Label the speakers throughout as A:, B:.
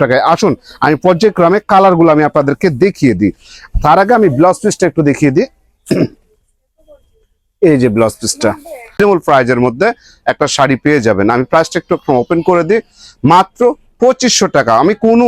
A: টাকায়। আসুন আমি পর্যায়ক্রমে কালারগুলো আমি আপনাদেরকে দেখিয়ে দিই। তার আগে আমি ব্লাউজ পিসটা একটু দেখিয়ে দিই। এই যে ব্লাউজ পিসটা রিজনেবল প্রাইজের মধ্যে একটা শাড়ি পেয়ে যাবেন। আমি প্রাইসটা একটু ওপেন করে দিই, মাত্র 2500 টাকা। আমি কোনো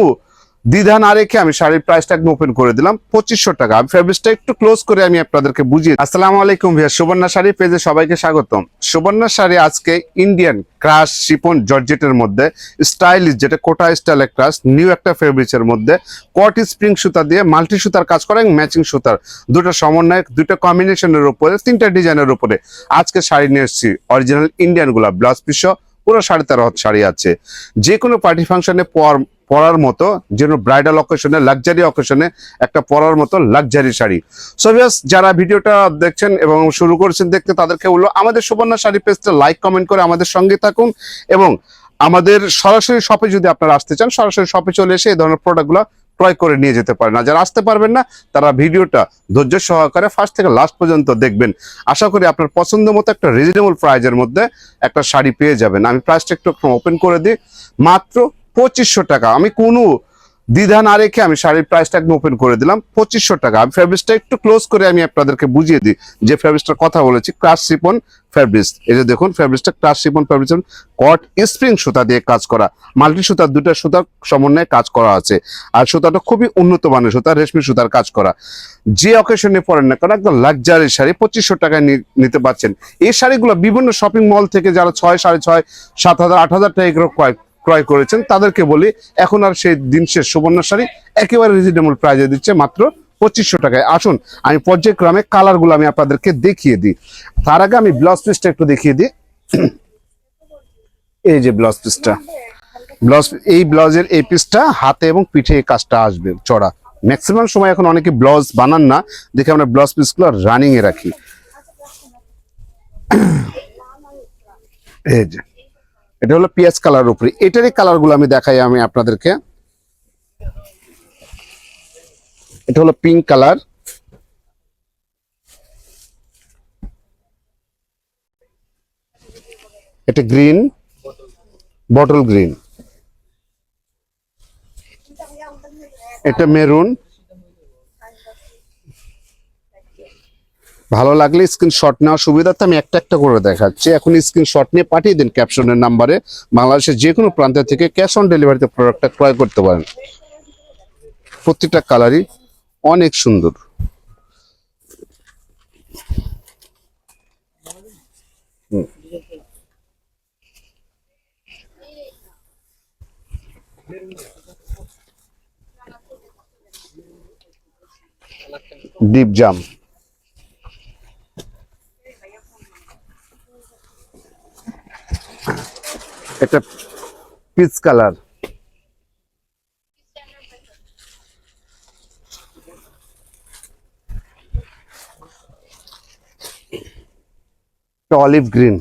A: দ্বিধা না রেখে আমি শাড়ির প্রাইসটা একদম ওপেন করে দিলাম 2500 টাকা। আমি ফেব্রিক্সটা একটু ক্লোজ করে আমি আপনাদেরকে বুঝিয়ে। আসসালামু আলাইকুম ভাইয়া, সুবর্ণা শাড়ি পেজে সবাইকে স্বাগতম। সুবর্ণা শাড়ি আজকে ইন্ডিয়ান ক্রাশ শিফন জর্জেটের মধ্যে স্টাইলিশ, যেটা কোটা স্টাইলের ক্রাশ নিউ একটা ফেব্রিক্সের মধ্যে কট স্প্রিং সুতা দিয়ে মাল্টি সুতার কাজ করা এবং ম্যাচিং সুতার দুটো সমন্বয়, দুটো কম্বিনেশনের উপরে, তিনটা ডিজাইনের উপরে আজকে শাড়ি নিয়ে এসেছি। অরিজিনাল ইন্ডিয়ান গুলা ব্লাউজ পিস পুরো 13.5 হাত শাড়ি আছে। যে কোনো পার্টি ফাংশনে পরার মতো, যেন ব্রাইডাল অকেশনে, লাক্সারি অকেশনে একটা পরার মতো লাক্সারি শাড়ি। সো ভিউয়ার্স, যারা ভিডিওটা দেখছেন এবং শুরু করেছেন দেখতে, তাদেরকে বললো আমাদের সুবর্ণা শাড়ি পেজটা লাইক কমেন্ট করে আমাদের সঙ্গে থাকুন, এবং আমাদের সরাসরি শপে যদি আপনারা আসতে চান, সরাসরি শপে চলে এসে এই ধরনের প্রোডাক্টগুলো ক্রয় করে নিয়ে যেতে পারেন। আর যারা আসতে পারবেন না, তারা ভিডিওটা ধৈর্য সহকারে ফার্স্ট থেকে লাস্ট পর্যন্ত দেখবেন। আশা করি আপনার পছন্দ মতো একটা রিজনেবল প্রাইজের মধ্যে একটা শাড়ি পেয়ে যাবেন। আমি প্রাইসটা একটু ওপেন করে দিই, মাত্র 2500 টাকা। আমি কোনো দ্বিধা না রেখে আমি শাড়ির প্রাইসটা একদম ওপেন করে দিলাম 2500 টাকা। আমি ফেব্রিক্সটা একটু ক্লোজ করে আমি আপনাদেরকে বুঝিয়ে দিই যে ফেব্রিক্সটার কথা বলেছি, ক্রাশ শিফন ফেব্রিক্স। এই যে দেখুন ফেব্রিক্সটা ক্রাশ শিফন ফেব্রিক্স, কট স্প্রিং সুতা দিয়ে কাজ করা, মাল্টি সুতার দুটো সুতার সমন্বয়ে কাজ করা আছে। আর সুতাটা খুবই উন্নত মানের সুতা, রেশমি সুতার কাজ করা। যে অকেশনে পরেন না কারণ একদম লাক্সারি শাড়ি 2500 টাকায় নিতে পারছেন। এই শাড়িগুলো বিভিন্ন শপিং মল থেকে যারা 6, 6.5, 7,000, 8,000 টাকা ক্রয় করেছেন, তাদেরকে বলি এখন আর সেই দিন শেষ। সুবর্ণা শাড়ি একেবারে রিজনেবল প্রাইজে দিচ্ছে মাত্র 2500 টাকায়। আসুন আমি পর্যায়ক্রমে কালারগুলো আমি আপনাদেরকে দেখিয়ে দিই। তার আগে আমি ব্লাউজ পিসটা একটু দেখিয়ে দিই। এই যে ব্লাউজ পিসটা, এই ব্লাউজের এই পিসটা হাতে এবং পিঠে এই কাজটা আসবে চড়া। ম্যাক্সিমাম সময় এখন অনেকে ব্লাউজ বানান না দেখে আমরা ব্লাউজ পিসগুলো রানিং এ রাখি। এই যে এটা হলো পিঁয়াজ কালার উপরে, এটারই কালার গুলো আমি দেখাই আমি আপনাদেরকে। এটা হলো পিঙ্ক কালার, এটা গ্রিন, বটল গ্রিন, এটা মেরুন। ভালো লাগলে স্ক্রিনশট নেওয়ার সুবিধার্থে আমি একটা একটা করে দেখাচ্ছি। এখন স্ক্রিনশট নিয়ে পাঠিয়ে দিন ক্যাপশনের নাম্বারে। বাংলাদেশের যে কোনো প্রান্ত থেকে ক্যাশ অন ডেলিভারিতে প্রোডাক্টটা ক্রয় করতে পারেন। প্রত্যেকটা কালারই অনেক সুন্দর। ডিপ জাম, এটা পিচ কালার, অলিভ গ্রিন,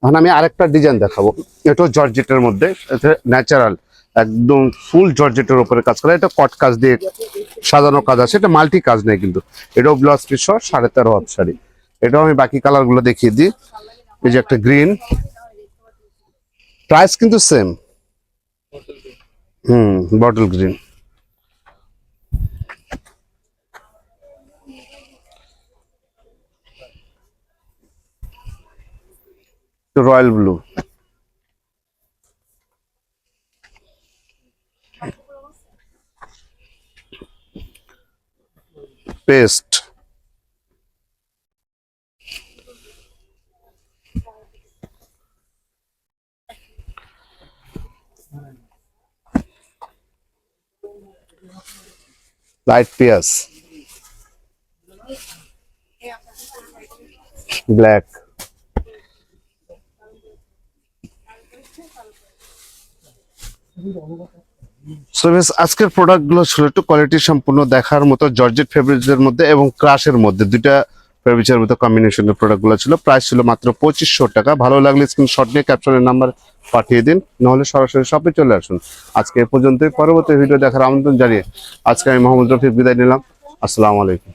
A: এখন আমি আরেকটা ডিজাইন দেখাবো। এটা জর্জেটের মধ্যে, এটা ন্যাচারাল একদম ফুল জর্জেটের উপরে কাজ করা। এটা কট কাজ দিয়ে সাজানো কাজ আছে, এটা মাল্টি কাজ নেই কিন্তু। এটাও ব্লাউজ পিস 13.5 হাত শাড়ি। এটাও আমি বাকি কালার গুলো দেখিয়ে দিই। এই যে একটা গ্রিন, প্রাইস কিন্তু same. Bottle green, royal blue, paste, light পেঁয়াজ, ব্ল্যাক। আজকের প্রোডাক্ট গুলো ছিল একটু কোয়ালিটি সম্পূর্ণ দেখার মতো, জর্জেট ফেব্রিক্সের মধ্যে এবং ক্রাশের মধ্যে দুইটা ফেব্রিক্সের মতো কম্বিনেশনের প্রোডাক্টগুলো ছিল, প্রাইস ছিল মাত্র 2500 টাকা। ভালো লাগলে স্ক্রিনশট নিয়ে ক্যাপশনের নাম্বার পাঠিয়ে দিন, নাহলে সরাসরি শপে চলে আসুন। আজকে এ পর্যন্তই, পরবর্তী ভিডিও দেখার আমন্ত্রণ জানিয়ে আজকে আমি মোহাম্মদ রফিক বিদায় নিলাম। আসসালামু আলাইকুম।